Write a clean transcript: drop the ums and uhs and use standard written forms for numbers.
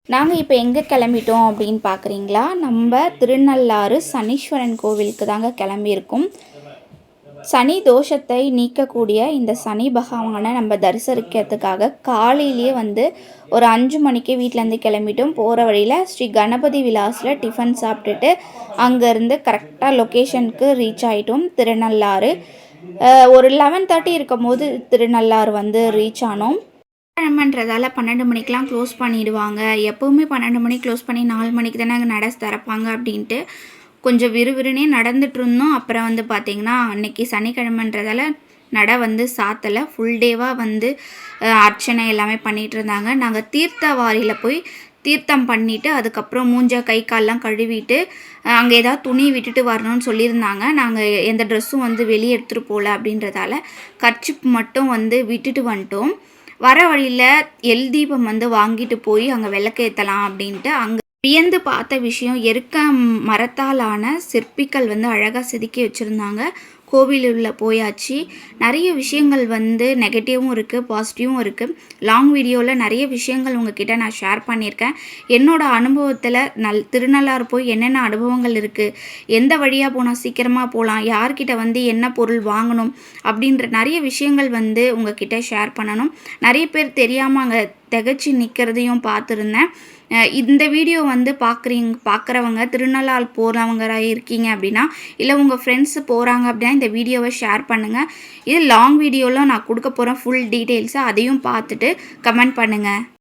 நாங்கள் இப்போ எங்கே கிளம்பிட்டோம் அப்படின்னு பார்க்குறீங்களா? நம்ம திருநள்ளாறு சனீஸ்வரன் கோவிலுக்கு தாங்க கிளம்பியிருக்கோம். சனி தோஷத்தை நீக்கக்கூடிய இந்த சனி பகவானை நம்ம தரிசனிக்கிறதுக்காக காலையிலேயே ஒரு 5 மணிக்கே வீட்டிலேருந்து கிளம்பிட்டோம். போகிற வழியில் ஸ்ரீ கணபதி விலாஸில் டிஃபன் சாப்பிட்டுட்டு அங்கேருந்து கரெக்டாக லொக்கேஷனுக்கு ரீச் ஆகிட்டோம். திருநள்ளாறு ஒரு 11:30 இருக்கும் போது திருநள்ளாறு ரீச் ஆனோம். கிழமைன்றதால 12 மணிக்கெலாம் க்ளோஸ் பண்ணிடுவாங்க. எப்போவுமே 12 மணிக்கு க்ளோஸ் பண்ணி 4 மணிக்கு தானே அங்கே நடை திறப்பாங்க அப்படின்ட்டு கொஞ்சம் விறுவிறுனே நடந்துகிட்ருந்தோம். அப்புறம் பார்த்திங்கன்னா அன்றைக்கி சனிக்கிழமைன்றதால நடை சாத்தலை. ஃபுல் டேவாக அர்ச்சனை எல்லாமே பண்ணிகிட்டு இருந்தாங்க. நாங்கள் தீர்த்தவாரியில் போய் தீர்த்தம் பண்ணிவிட்டு அதுக்கப்புறம் மூஞ்ச கை கால்லாம் கழுவிட்டு அங்கே ஏதாவது துணி விட்டுட்டு வரணும்னு சொல்லியிருந்தாங்க. நாங்கள் எந்த ட்ரெஸ்ஸும் வெளியே எடுத்துகிட்டு போகல அப்படின்றதால கர்ச்சிப் மட்டும் விட்டுட்டு வந்துட்டோம். வர வழியில் எல் தீபம் வாங்கிட்டு போய் அங்கே விளக்கேற்றலாம் அப்படின்ட்டு அங்கே வியந்து பார்த்த விஷயம், எருக்க மரத்தாலான சிற்பிகள் அழகாக செதுக்கி வச்சுருந்தாங்க. கோவிலுள்ள போயாச்சு. நிறைய விஷயங்கள் நெகட்டிவும் இருக்குது, பாசிட்டிவும் இருக்குது. லாங் வீடியோவில் நிறைய விஷயங்கள் உங்ககிட்ட நான் ஷேர் பண்ணியிருக்கேன். என்னோடய அனுபவத்தில் திருநள்ளாறு போய் என்னென்ன அனுபவங்கள் இருக்குது, எந்த வழியாக போனால் சீக்கிரமாக போகலாம், யார்கிட்ட என்ன பொருள் வாங்கணும் அப்படின்ற நிறைய விஷயங்கள் உங்ககிட்ட ஷேர் பண்ணணும். நிறைய பேர் தெரியாமல் அங்கே திகச்சு நிற்கிறதையும் பார்த்துருந்தேன். இந்த வீடியோ பார்க்குறவங்க திருநள்ளாறு போகிறவங்களாக இருக்கீங்க அப்படின்னா, இல்லை உங்கள் ஃப்ரெண்ட்ஸு போகிறாங்க அப்படின்னா இந்த வீடியோவை ஷேர் பண்ணுங்கள். இது லாங் வீடியோவில் நான் கொடுக்க போகிறேன் ஃபுல் டீட்டெயில்ஸை, அதையும் பார்த்துட்டு கமெண்ட் பண்ணுங்கள்.